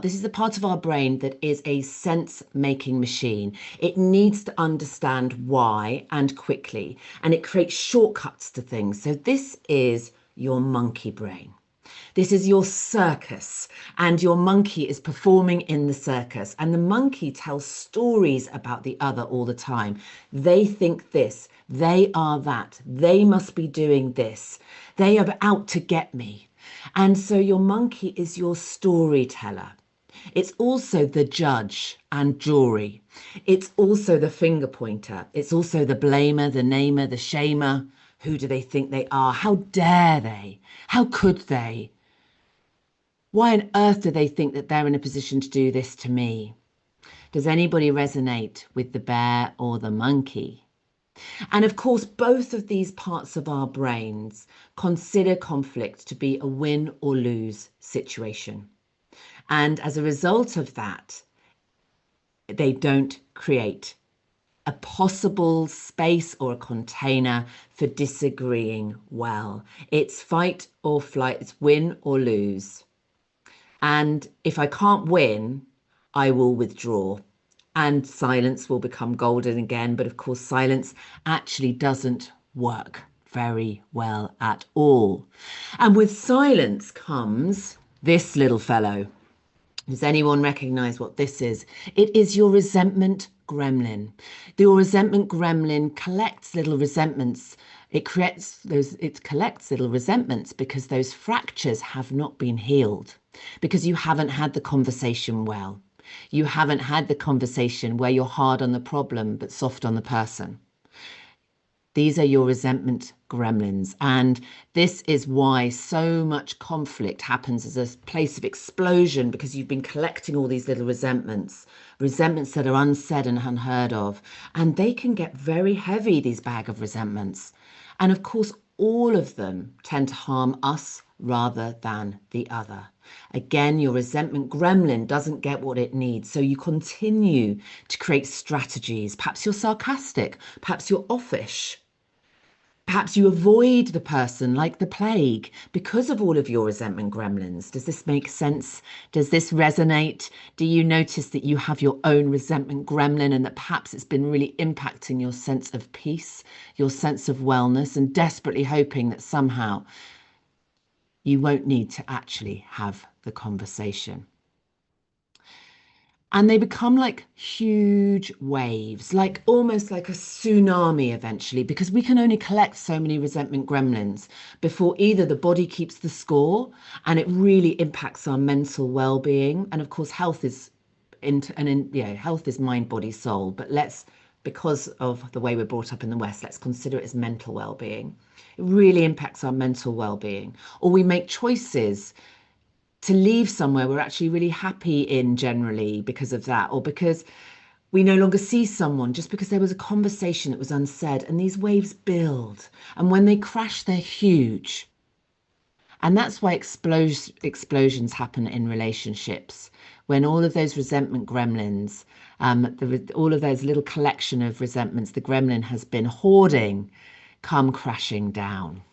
This is the part of our brain that is a sense-making machine. It needs to understand why and quickly, and it creates shortcuts to things. So this is your monkey brain. This is your circus, and your monkey is performing in the circus. And the monkey tells stories about the other all the time. They think this, they are that, they must be doing this, they are out to get me. And so your monkey is your storyteller. It's also the judge and jury. It's also the finger pointer. It's also the blamer, the namer, the shamer. Who do they think they are? How dare they? How could they? Why on earth do they think that they're in a position to do this to me? Does anybody resonate with the bear or the monkey? And of course, both of these parts of our brains consider conflict to be a win or lose situation. And as a result of that, they don't create a possible space or a container for disagreeing well. It's fight or flight, it's win or lose. And if I can't win, I will withdraw. And silence will become golden again. But of course, silence actually doesn't work very well at all. And with silence comes this little fellow. Does anyone recognize what this is? It is your resentment gremlin. Your resentment gremlin collects little resentments. It collects little resentments because those fractures have not been healed, because you haven't had the conversation well. You haven't had the conversation where you're hard on the problem but soft on the person. These are your resentment gremlins. And this is why so much conflict happens as a place of explosion, because you've been collecting all these little resentments that are unsaid and unheard of. And they can get very heavy, these bag of resentments. And of course, all of them tend to harm us rather than the other. Again, your resentment gremlin doesn't get what it needs. So you continue to create strategies. Perhaps you're sarcastic. Perhaps you're offish. Perhaps you avoid the person like the plague because of all of your resentment gremlins. Does this make sense? Does this resonate? Do you notice that you have your own resentment gremlin and that perhaps it's been really impacting your sense of peace, your sense of wellness, and desperately hoping that somehow you won't need to actually have the conversation? And they become like huge waves, like almost like a tsunami eventually, because we can only collect so many resentment gremlins before either the body keeps the score and it really impacts our mental well-being. And of course, health is health is mind, body, soul. But because of the way we're brought up in the West, let's consider it as mental well-being. It really impacts our mental well-being. Or we make choices to leave somewhere we're actually really happy in generally because of that, or because we no longer see someone just because there was a conversation that was unsaid. And these waves build, and when they crash, they're huge. And that's why explosions happen in relationships, when all of those resentment gremlins, all of those little collection of resentments the gremlin has been hoarding, come crashing down.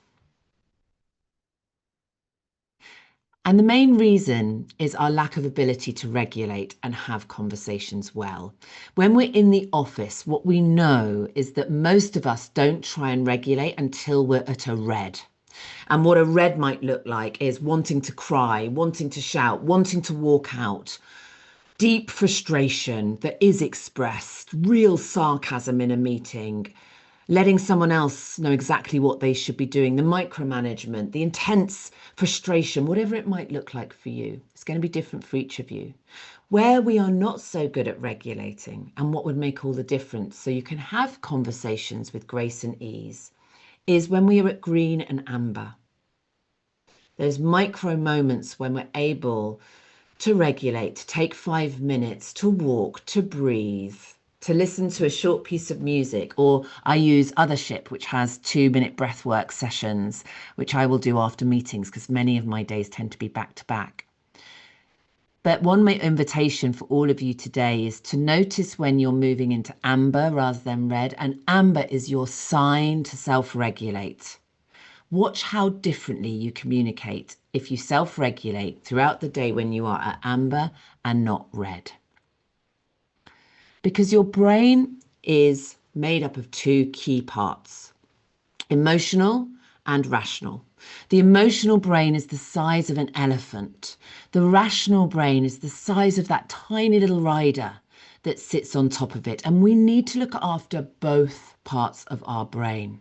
And the main reason is our lack of ability to regulate and have conversations well. When we're in the office, what we know is that most of us don't try and regulate until we're at a red. And what a red might look like is wanting to cry, wanting to shout, wanting to walk out. Deep frustration that is expressed, real sarcasm in a meeting, letting someone else know exactly what they should be doing, the micromanagement, the intense frustration, whatever it might look like for you. It's going to be different for each of you. Where we are not so good at regulating, and what would make all the difference so you can have conversations with grace and ease, is when we are at green and amber. Those micro moments when we're able to regulate, to take 5 minutes, to walk, to breathe, to listen to a short piece of music, or I use Othership, which has 2-minute breathwork sessions, which I will do after meetings because many of my days tend to be back to back. But one invitation for all of you today is to notice when you're moving into amber rather than red, and amber is your sign to self-regulate. Watch how differently you communicate if you self-regulate throughout the day when you are at amber and not red. Because your brain is made up of two key parts, emotional and rational. The emotional brain is the size of an elephant. The rational brain is the size of that tiny little rider that sits on top of it. And we need to look after both parts of our brain.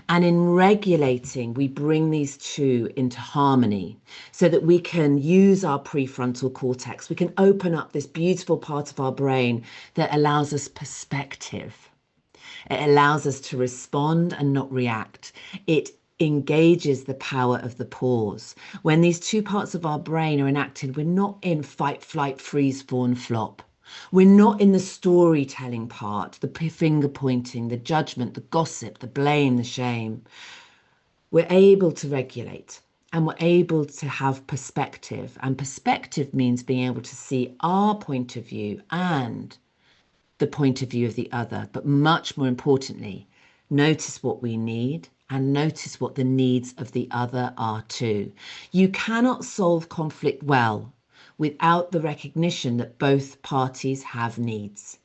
And in regulating, we bring these two into harmony so that we can use our prefrontal cortex. We can open up this beautiful part of our brain that allows us perspective. It allows us to respond and not react. It engages the power of the pause. When these two parts of our brain are enacted, we're not in fight, flight, freeze, fawn, flop. We're not in the storytelling part, the finger pointing, the judgment, the gossip, the blame, the shame. We're able to regulate and we're able to have perspective. And perspective means being able to see our point of view and the point of view of the other. But much more importantly, notice what we need and notice what the needs of the other are too. You cannot solve conflict well without the recognition that both parties have needs.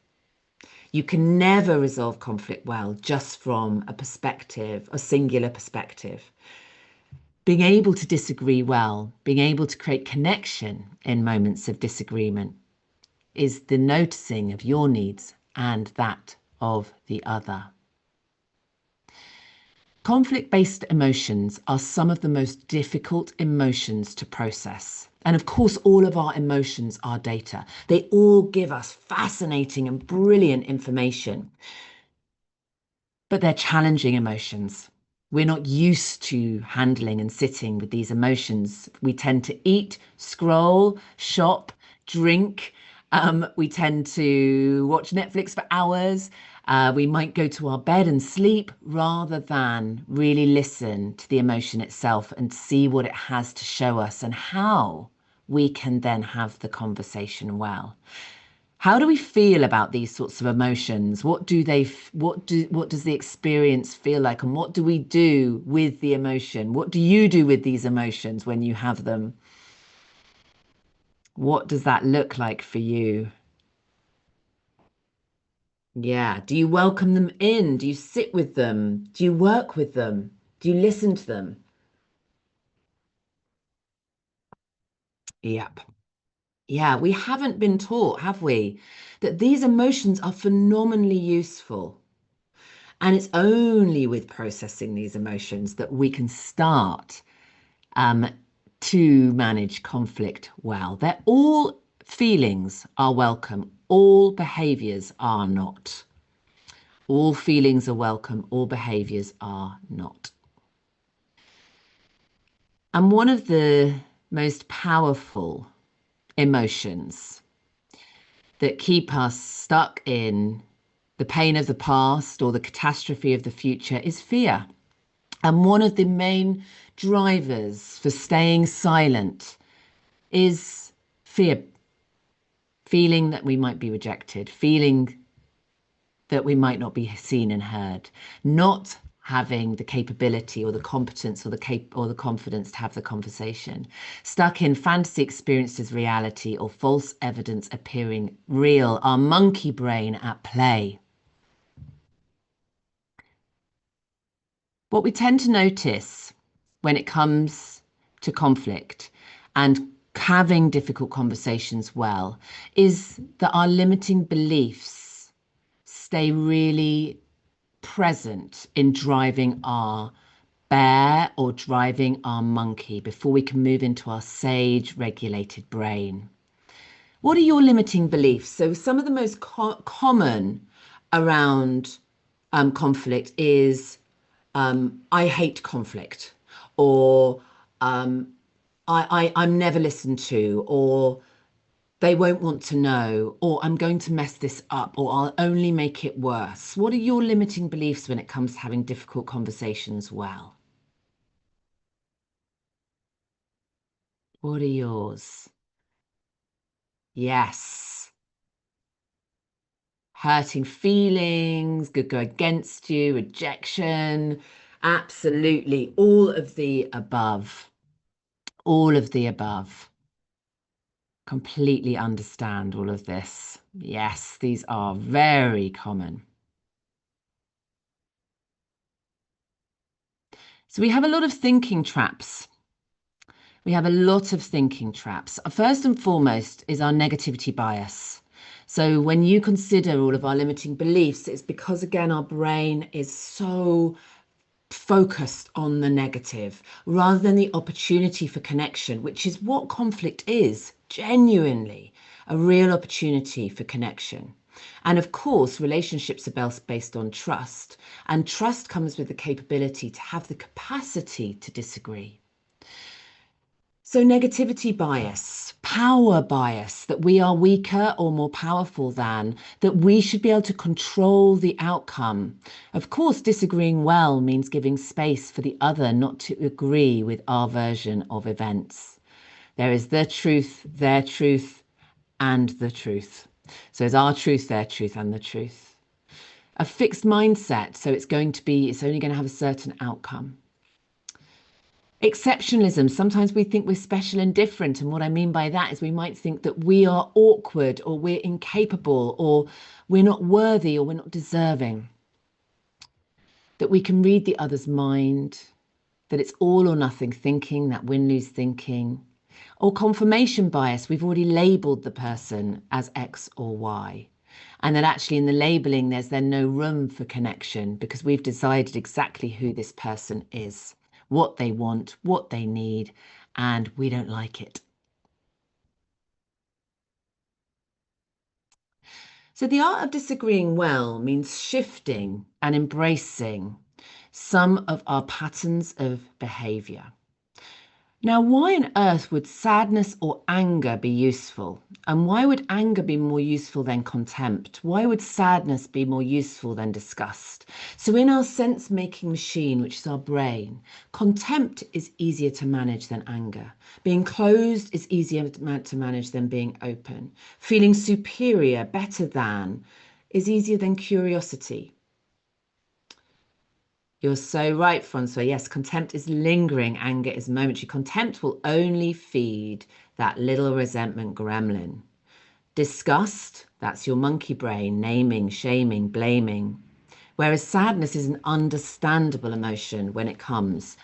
You can never resolve conflict well just from a perspective, a singular perspective. Being able to disagree well, being able to create connection in moments of disagreement is the noticing of your needs and that of the other. Conflict-based emotions are some of the most difficult emotions to process. And of course, all of our emotions are data. They all give us fascinating and brilliant information, but they're challenging emotions. We're not used to handling and sitting with these emotions. We tend to eat, scroll, shop, drink. We tend to watch Netflix for hours. We might go to our bed and sleep rather than really listen to the emotion itself and see what it has to show us and how we can then have the conversation well. How do we feel about these sorts of emotions? What does the experience feel like, and what do we do with the emotion? What do you do with these emotions when you have them? What does that look like for you? Yeah. Do you welcome them in? Do you sit with them? Do you work with them? Do you listen to them? Yep. Yeah, we haven't been taught, have we, that these emotions are phenomenally useful. And it's only with processing these emotions that we can start um, to manage conflict well. They're all feelings are welcome. All behaviors are not. All feelings are welcome. All behaviors are not. And one of the most powerful emotions that keep us stuck in the pain of the past or the catastrophe of the future is fear. And one of the main drivers for staying silent is fear, feeling that we might be rejected, feeling that we might not be seen and heard, not having the capability or the competence or the confidence to have the conversation, stuck in fantasy experienced as reality or false evidence appearing real, our monkey brain at play. What we tend to notice when it comes to conflict and having difficult conversations well is that our limiting beliefs stay really present in driving our bear or driving our monkey before we can move into our sage regulated brain. What are your limiting beliefs? So some of the most common around conflict is I hate conflict, or I'm never listened to, or they won't want to know, or I'm going to mess this up, or I'll only make it worse. What are your limiting beliefs when it comes to having difficult conversations well? What are yours? Yes. Hurting feelings, could go against you, rejection, Absolutely. All of the above. All of the above. Completely understand all of this. Yes, these are very common. So we have a lot of thinking traps. We have a lot of thinking traps. First and foremost is our negativity bias. So when you consider all of our limiting beliefs, it's because, again, our brain is so focused on the negative rather than the opportunity for connection, which is what conflict is, genuinely a real opportunity for connection. And of course, relationships are based on trust, and trust comes with the capability to have the capacity to disagree. So, negativity bias, power bias, that we are weaker or more powerful than, that we should be able to control the outcome. Of course, disagreeing well means giving space for the other not to agree with our version of events. There is the truth, their truth, and the truth. So, there's our truth, their truth, and the truth. A fixed mindset, so it's only going to have a certain outcome. Exceptionalism. Sometimes we think we're special and different. And what I mean by that is we might think that we are awkward or we're incapable or we're not worthy or we're not deserving. That we can read the other's mind, that it's all or nothing thinking, that win-lose thinking. Or confirmation bias. We've already labelled the person as X or Y. And that actually in the labelling, there's then no room for connection because we've decided exactly who this person is, what they want, what they need, and we don't like it. So the art of disagreeing well means shifting and embracing some of our patterns of behaviour. Now, why on earth would sadness or anger be useful? And why would anger be more useful than contempt? Why would sadness be more useful than disgust? So in our sense-making machine, which is our brain, contempt is easier to manage than anger. Being closed is easier to manage than being open. Feeling superior, better than, is easier than curiosity. You're so right, Francois. Yes, contempt is lingering, anger is momentary. Contempt will only feed that little resentment gremlin. Disgust, that's your monkey brain, naming, shaming, blaming. Whereas sadness is an understandable emotion when it comes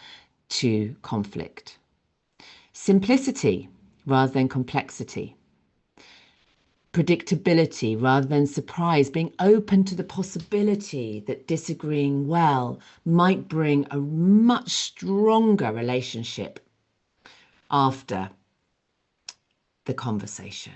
to conflict. Simplicity rather than complexity. Predictability rather than surprise, being open to the possibility that disagreeing well might bring a much stronger relationship after the conversation.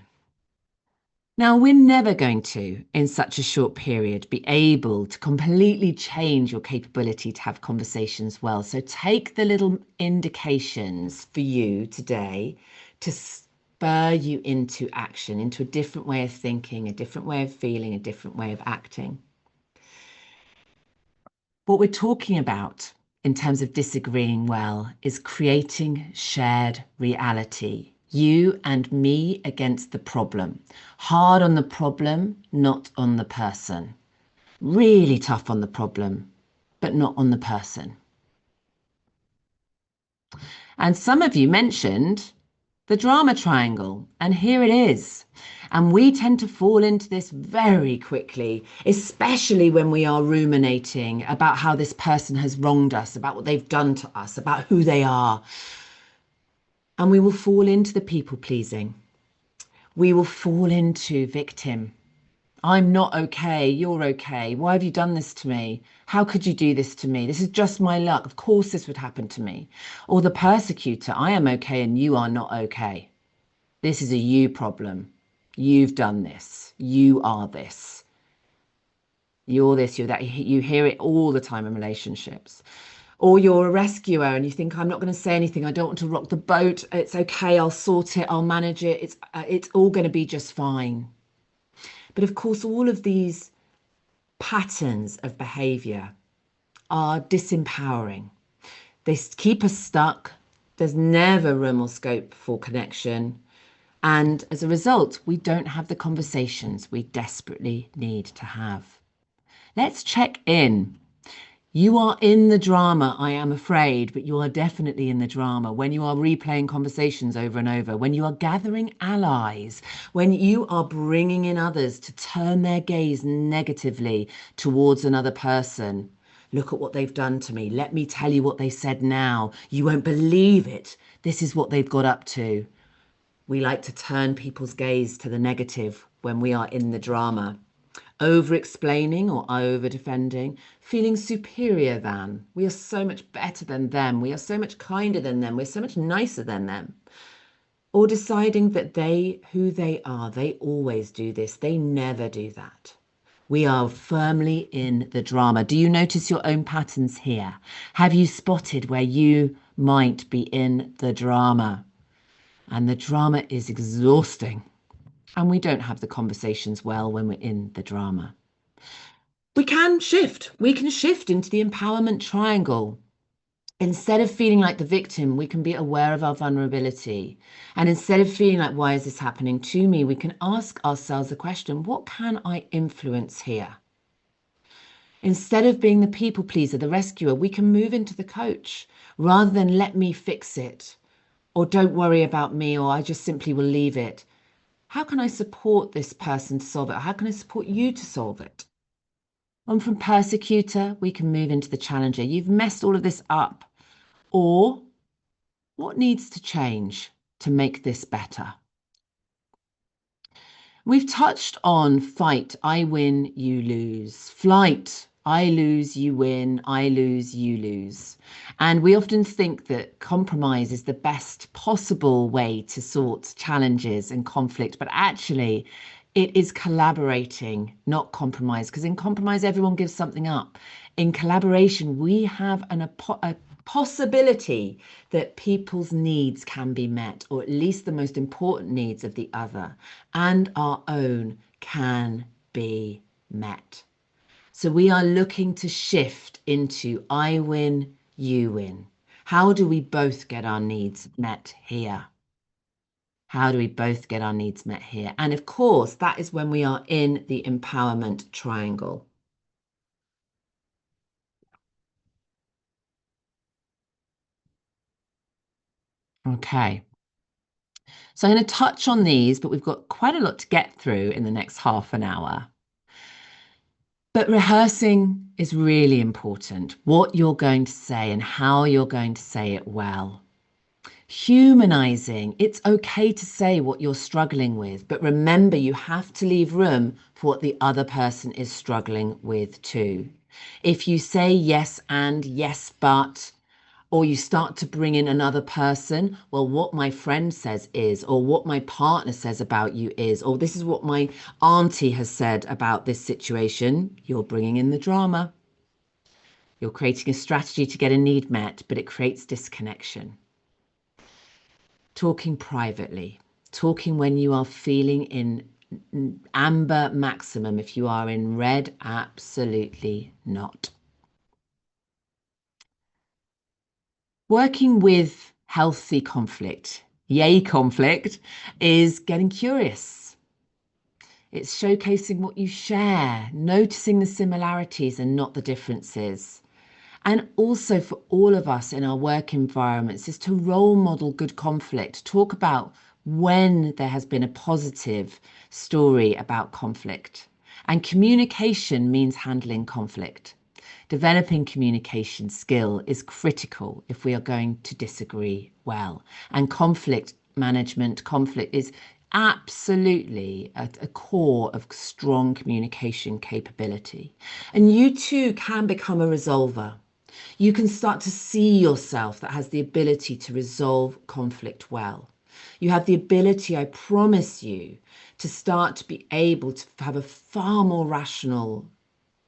Now, we're never going to, in such a short period, be able to completely change your capability to have conversations well. So take the little indications for you today to spur you into action, into a different way of thinking, a different way of feeling, a different way of acting. What we're talking about in terms of disagreeing well is creating shared reality. You and me against the problem. Hard on the problem, not on the person. Really tough on the problem, but not on the person. And some of you mentioned the drama triangle, and here it is. And we tend to fall into this very quickly, especially when we are ruminating about how this person has wronged us, about what they've done to us, about who they are. And we will fall into the people pleasing. We will fall into victim. I'm not okay. You're okay. Why have you done this to me? How could you do this to me? This is just my luck. Of course this would happen to me. Or the persecutor. I am okay and you are not okay. This is a you problem. You've done this. You are this. You're this, you're that. You hear it all the time in relationships. Or you're a rescuer and you think, I'm not going to say anything. I don't want to rock the boat. It's okay. I'll sort it. I'll manage it. It's all going to be just fine. But of course, all of these patterns of behavior are disempowering. They keep us stuck. There's never room or scope for connection. And as a result, we don't have the conversations we desperately need to have. Let's check in. You are in the drama, I am afraid, but you are definitely in the drama when you are replaying conversations over and over, when you are gathering allies, when you are bringing in others to turn their gaze negatively towards another person. Look at what they've done to me. Let me tell you what they said now. You won't believe it. This is what they've got up to. We like to turn people's gaze to the negative when we are in the drama. Over explaining or over defending, feeling superior than. We are so much better than them. We are so much kinder than them. We're so much nicer than them. Or deciding that who they are, they always do this. They never do that. We are firmly in the drama. Do you notice your own patterns here? Have you spotted where you might be in the drama? And the drama is exhausting. And we don't have the conversations well when we're in the drama. We can shift. We can shift into the empowerment triangle. Instead of feeling like the victim, we can be aware of our vulnerability. And instead of feeling like, why is this happening to me? We can ask ourselves the question, what can I influence here? Instead of being the people pleaser, the rescuer, we can move into the coach rather than let me fix it or don't worry about me or I just simply will leave it. How can I support this person to solve it? How can I support you to solve it? And from persecutor, we can move into the challenger. You've messed all of this up. Or what needs to change to make this better? We've touched on fight, I win, you lose. Flight, I lose, you win, I lose, you lose. And we often think that compromise is the best possible way to sort challenges and conflict, but actually it is collaborating, not compromise, because in compromise, everyone gives something up. In collaboration, we have a possibility that people's needs can be met, or at least the most important needs of the other, and our own can be met. So we are looking to shift into I win, you win. How do we both get our needs met here? How do we both get our needs met here? And of course, that is when we are in the empowerment triangle. Okay. So I'm going to touch on these, but we've got quite a lot to get through in the next half an hour. But rehearsing is really important. What you're going to say and how you're going to say it well. Humanizing. It's okay to say what you're struggling with, but remember you have to leave room for what the other person is struggling with too. If you say yes and yes, but, or you start to bring in another person, well, what my friend says is, or what my partner says about you is, or this is what my auntie has said about this situation, you're bringing in the drama. You're creating a strategy to get a need met, but it creates disconnection. Talking privately, talking when you are feeling in amber maximum. If you are in red, absolutely not. Working with healthy conflict, yay conflict, is getting curious. It's showcasing what you share, noticing the similarities and not the differences. And also for all of us in our work environments is to role model good conflict, talk about when there has been a positive story about conflict. And communication means handling conflict. Developing communication skill is critical if we are going to disagree well. And conflict management, conflict is absolutely at a core of strong communication capability. And you too can become a resolver. You can start to see yourself that has the ability to resolve conflict well. You have the ability, I promise you, to start to be able to have a far more rational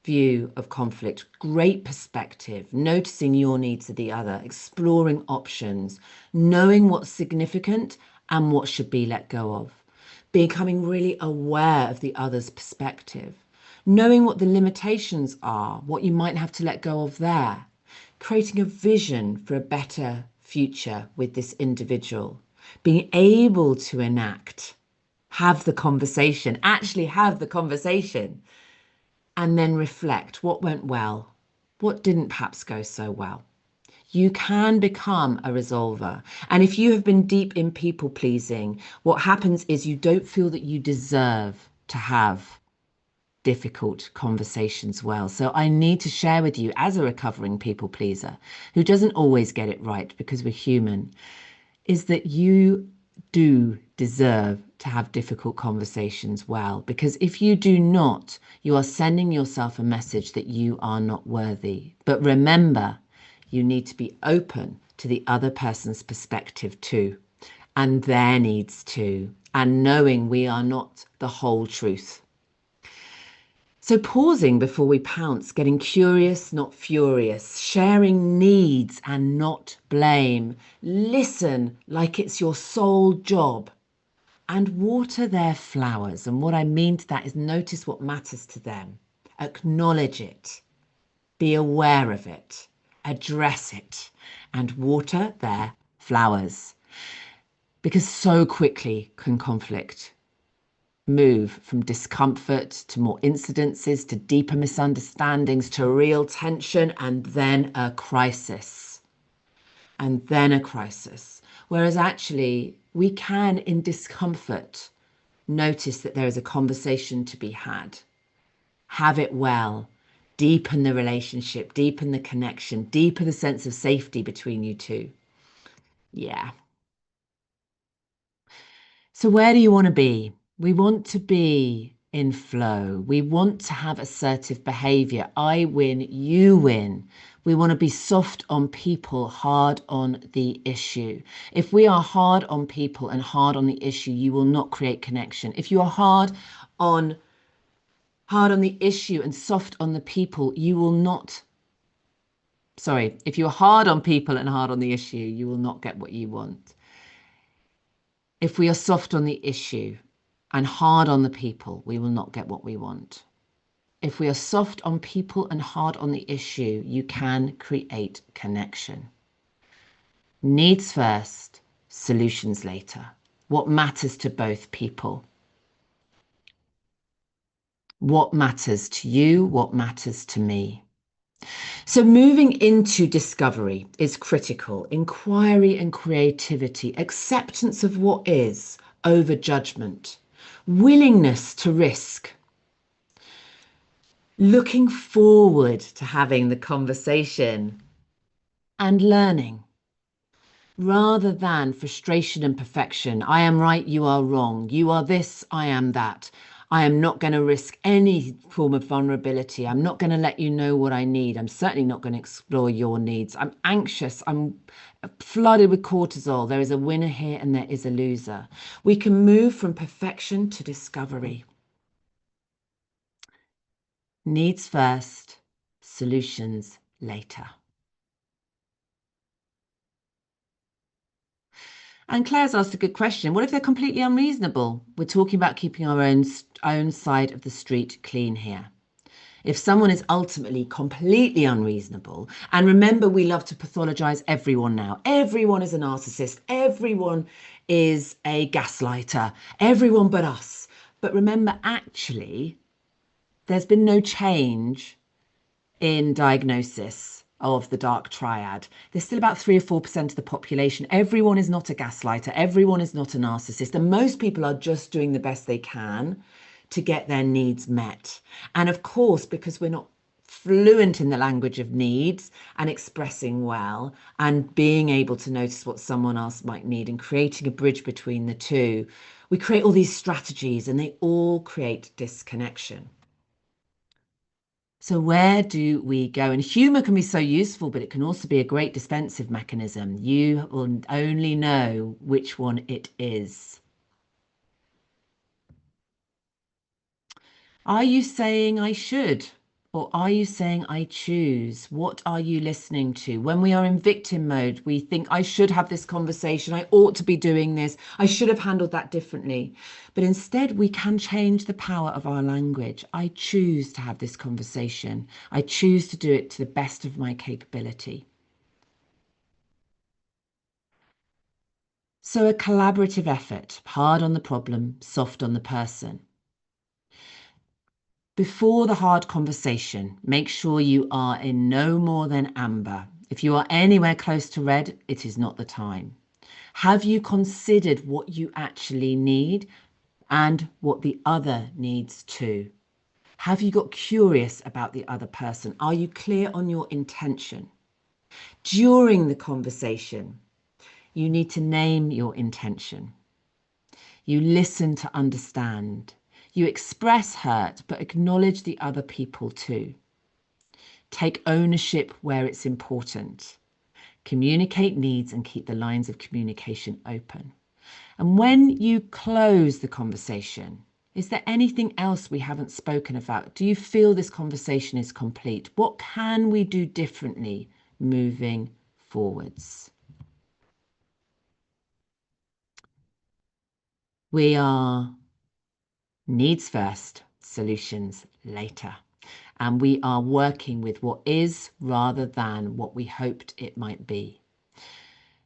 view of conflict, great perspective, noticing your needs of the other, exploring options, knowing what's significant and what should be let go of, becoming really aware of the other's perspective, knowing what the limitations are, what you might have to let go of there, creating a vision for a better future with this individual, being able to enact, have the conversation, actually have the conversation, and then reflect what went well, What didn't perhaps go so well? You can become a resolver. And if you have been deep in people pleasing, what happens is you don't feel that you deserve to have difficult conversations well. So I need to share with you, as a recovering people pleaser who doesn't always get it right because we're human, is that you do deserve to have difficult conversations well. Because if you do not, you are sending yourself a message that you are not worthy. But remember, you need to be open to the other person's perspective too, and their needs too, and knowing we are not the whole truth. So, pausing before we pounce, getting curious, not furious, sharing needs and not blame. Listen like it's your sole job and water their flowers. And what I mean to that is notice what matters to them, acknowledge it, be aware of it, address it, and water their flowers. Because so quickly can conflict move from discomfort to more incidences to deeper misunderstandings to real tension and then a crisis. And then a crisis. Whereas actually, we can, in discomfort, notice that there is a conversation to be had. Have it well. Deepen the relationship, deepen the connection, deepen the sense of safety between you two. Yeah. So, where do you want to be? We want to be in flow. We want to have assertive behavior. I win, you win. We want to be soft on people, hard on the issue. If we are hard on people and hard on the issue, you will not create connection. If you are hard on the issue and soft on the people, you will not. Sorry, if you're hard on people and hard on the issue, you will not get what you want. If we are soft on the issue and hard on the people, we will not get what we want. If we are soft on people and hard on the issue, you can create connection. Needs first, solutions later. What matters to both people? What matters to you? What matters to me? So moving into discovery is critical. Inquiry and creativity, acceptance of what is over judgment, willingness to risk, looking forward to having the conversation and learning rather than frustration and perfection. I am right, you are wrong. You are this, I am that. I am not going to risk any form of vulnerability. I'm not going to let you know what I need. I'm certainly not going to explore your needs. I'm anxious. I'm flooded with cortisol. There is a winner here and there is a loser. We can move from perfection to discovery. Needs first, solutions later. And Claire's asked a good question. What if they're completely unreasonable? We're talking about keeping our own side of the street clean here. If someone is ultimately completely unreasonable, and remember, we love to pathologize everyone now. Everyone is a narcissist. Everyone is a gaslighter. Everyone but us. But remember, actually, there's been no change in diagnosis of the dark triad. There's still about 3 or 4% of the population. Everyone is not a gaslighter. Everyone is not a narcissist. And most people are just doing the best they can to get their needs met. And of course, because we're not fluent in the language of needs and expressing well and being able to notice what someone else might need and creating a bridge between the two, we create all these strategies and they all create disconnection. So where do we go? And humor can be so useful, but it can also be a great defensive mechanism. You will only know which one it is. Are you saying I should? Or are you saying I choose? What are you listening to? When we are in victim mode, we think I should have this conversation. I ought to be doing this. I should have handled that differently. But instead, we can change the power of our language. I choose to have this conversation. I choose to do it to the best of my capability. So a collaborative effort, hard on the problem, soft on the person. Before the hard conversation, make sure you are in no more than amber. If you are anywhere close to red, it is not the time. Have you considered what you actually need and what the other needs too? Have you got curious about the other person? Are you clear on your intention? During the conversation, you need to name your intention. You listen to understand. You express hurt, but acknowledge the other people too. Take ownership where it's important. Communicate needs and keep the lines of communication open. And when you close the conversation, is there anything else we haven't spoken about? Do you feel this conversation is complete? What can we do differently moving forwards? We are needs first, solutions later. And we are working with what is rather than what we hoped it might be.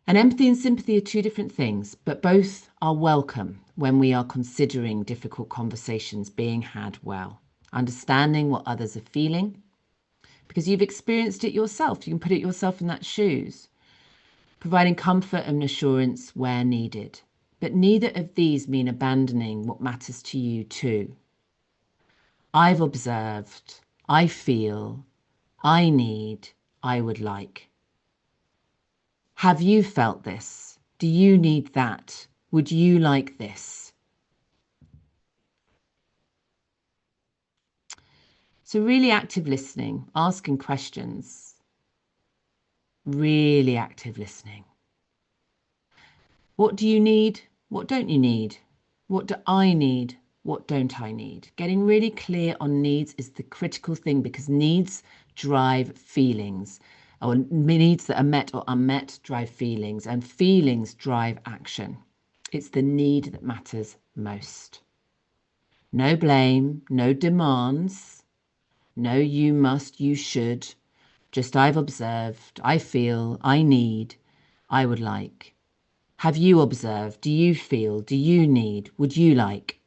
And empathy and sympathy are two different things, but both are welcome when we are considering difficult conversations being had well. Understanding what others are feeling, because you've experienced it yourself. You can put it yourself in that shoes. Providing comfort and assurance where needed. But neither of these mean abandoning what matters to you too. I've observed, I feel, I need, I would like. Have you felt this? Do you need that? Would you like this? So really active listening, asking questions, really active listening. What do you need? What don't you need? What do I need? What don't I need? Getting really clear on needs is the critical thing, because needs drive feelings, or needs that are met or unmet drive feelings, and feelings drive action. It's the need that matters most. No blame, no demands, no you must, you should. Just I've observed, I feel, I need, I would like. Have you observed? Do you feel? Do you need? Would you like?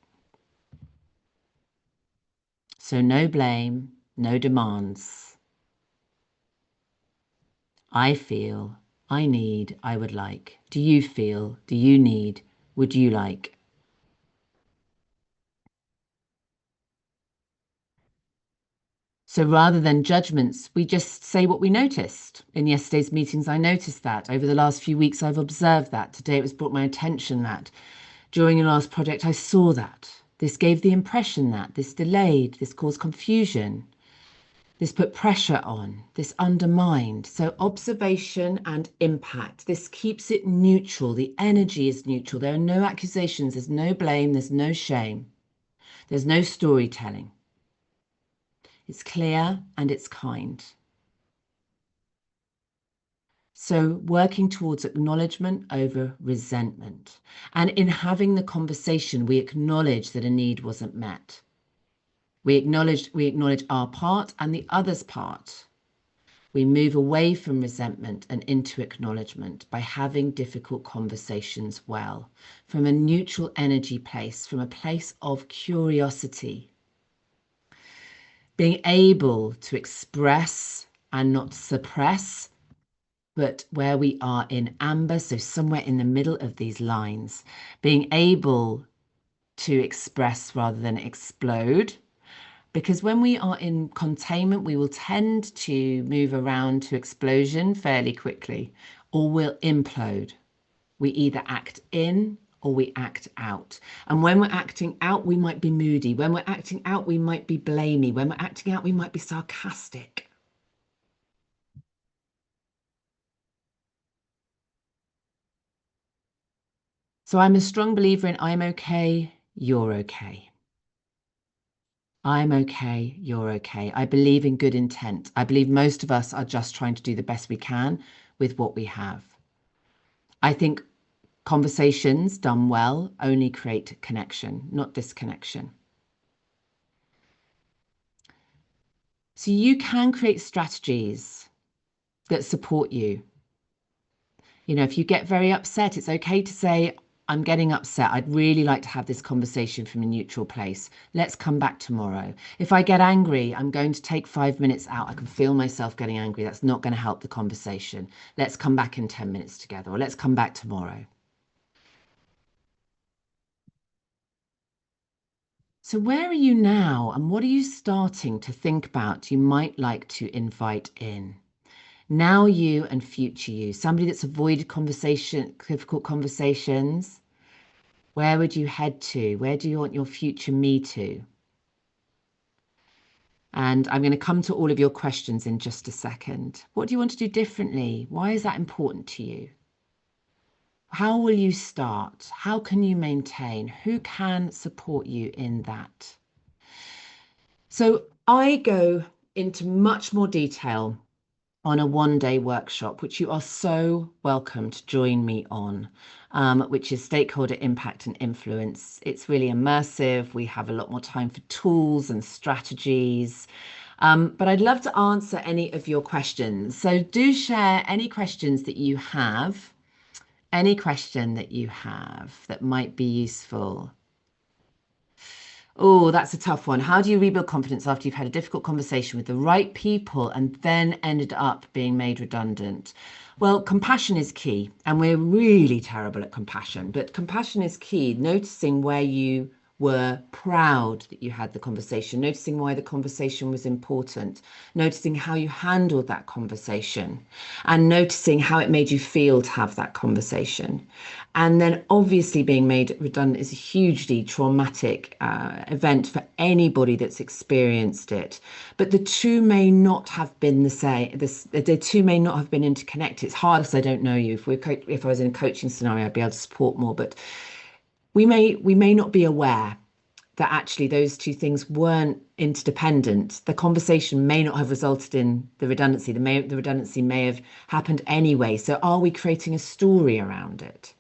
So no blame, no demands. I feel, I need, I would like. Do you feel? Do you need? Would you like? So rather than judgments, we just say what we noticed. In yesterday's meetings, I noticed that. Over the last few weeks, I've observed that. Today, it was brought my attention that. During your last project, I saw that. This gave the impression that. This delayed. This caused confusion. This put pressure on. This undermined. So observation and impact. This keeps it neutral. The energy is neutral. There are no accusations. There's no blame. There's no shame. There's no storytelling. It's clear and it's kind. So working towards acknowledgement over resentment. And in having the conversation, we acknowledge that a need wasn't met. We acknowledge our part and the other's part. We move away from resentment and into acknowledgement by having difficult conversations well, from a neutral energy place, from a place of curiosity. Being able to express and not suppress, but where we are in amber, so somewhere in the middle of these lines, being able to express rather than explode. Because when we are in containment, we will tend to move around to explosion fairly quickly, or we'll implode. We either act in or we act out. And when we're acting out, we might be moody. When we're acting out, we might be blamey. When we're acting out, we might be sarcastic. So I'm a strong believer in I'm okay, you're okay. I'm okay, you're okay. I believe in good intent. I believe most of us are just trying to do the best we can with what we have. I think conversations done well only create connection, not disconnection. So you can create strategies that support you. You know, if you get very upset, it's okay to say, I'm getting upset. I'd really like to have this conversation from a neutral place. Let's come back tomorrow. If I get angry, I'm going to take 5 minutes out. I can feel myself getting angry. That's not going to help the conversation. Let's come back in 10 minutes together, or let's come back tomorrow. So, where are you now, and what are you starting to think about you might like to invite in? Now you and future you, somebody that's avoided difficult conversations. Where would you head to? Where do you want your future me to? And I'm going to come to all of your questions in just a second. What do you want to do differently? Why is that important to you? How will you start? How can you maintain? Who can support you in that? So I go into much more detail on a 1 day workshop, which you are so welcome to join me on, which is stakeholder impact and influence. It's really immersive. We have a lot more time for tools and strategies. But I'd love to answer any of your questions. So do share any questions that you have, any question that you have that might be useful. Oh, that's a tough one. How do you rebuild confidence after you've had a difficult conversation with the right people and then ended up being made redundant? Well, compassion is key, and we're really terrible at compassion, but compassion is key. Noticing where you were proud that you had the conversation, noticing why the conversation was important, noticing how you handled that conversation, and noticing how it made you feel to have that conversation. And then obviously being made redundant is a hugely traumatic event for anybody that's experienced it. But the two may not have been the same. The two may not have been interconnected. It's hard because I don't know you. If I was in a coaching scenario, I'd be able to support more. But we may not be aware that actually those two things weren't interdependent. The conversation may not have resulted in the redundancy. The redundancy may have happened anyway. So are we creating a story around it?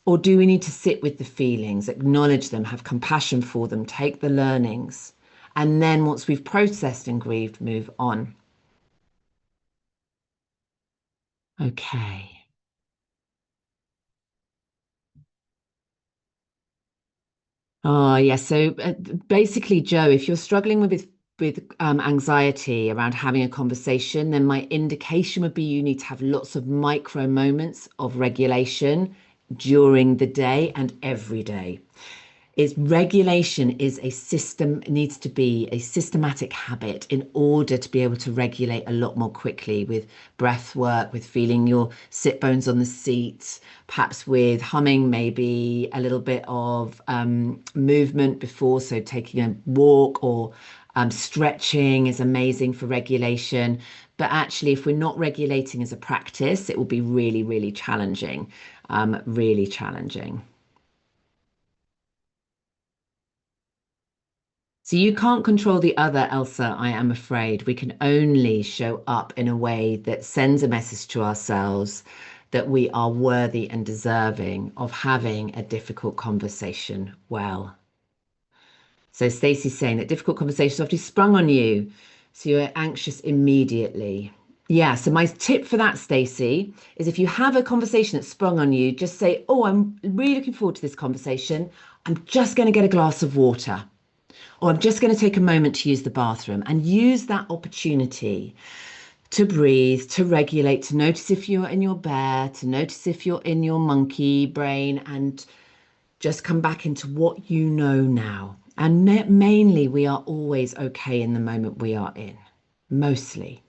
Or do we need to sit with the feelings, acknowledge them, have compassion for them, take the learnings, and then once we've processed and grieved, move on? Okay. Oh, yes. So basically, Joe, if you're struggling with anxiety around having a conversation, then my indication would be you need to have lots of micro moments of regulation during the day and every day. Is regulation is a system, needs to be a systematic habit in order to be able to regulate a lot more quickly with breath work, with feeling your sit bones on the seat, perhaps with humming, maybe a little bit of movement before, so taking a walk or stretching is amazing for regulation. But actually, if we're not regulating as a practice, it will be really, really challenging, really challenging. So you can't control the other, Elsa, I am afraid. We can only show up in a way that sends a message to ourselves that we are worthy and deserving of having a difficult conversation well. So Stacey's saying that difficult conversations often sprung on you, so you're anxious immediately. Yeah, so my tip for that, Stacey, is if you have a conversation that's sprung on you, just say, "Oh, I'm really looking forward to this conversation. I'm just going to get a glass of water." Or I'm just going to take a moment to use the bathroom and use that opportunity to breathe, to regulate, to notice if you're in your bear, to notice if you're in your monkey brain, and just come back into what you know now. And mainly, we are always okay in the moment we are in, mostly.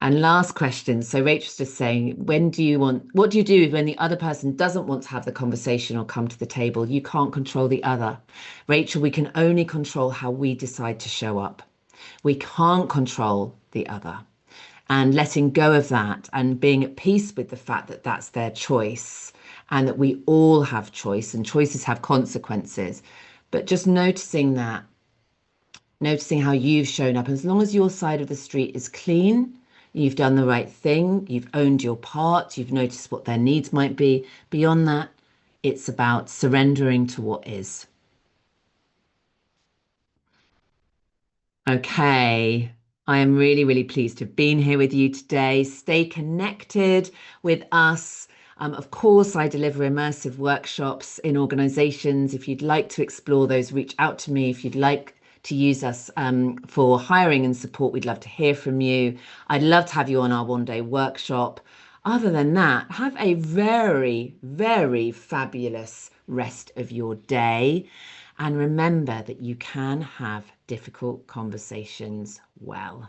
And last question. So Rachel's just saying, what do you do when the other person doesn't want to have the conversation or come to the table? You can't control the other. Rachel, we can only control how we decide to show up. We can't control the other. And letting go of that and being at peace with the fact that that's their choice and that we all have choice and choices have consequences. But just noticing that, noticing how you've shown up. As long as your side of the street is clean, you've done the right thing, you've owned your part, you've noticed what their needs might be. Beyond that, it's about surrendering to what is. Okay. I am really, really pleased to have been here with you today. Stay connected with us. Of course, I deliver immersive workshops in organizations. If you'd like to explore those, reach out to me. If you'd like to use us for hiring and support, we'd love to hear from you. I'd love to have you on our one-day workshop. Other than that, have a very, very fabulous rest of your day. And remember that you can have difficult conversations well.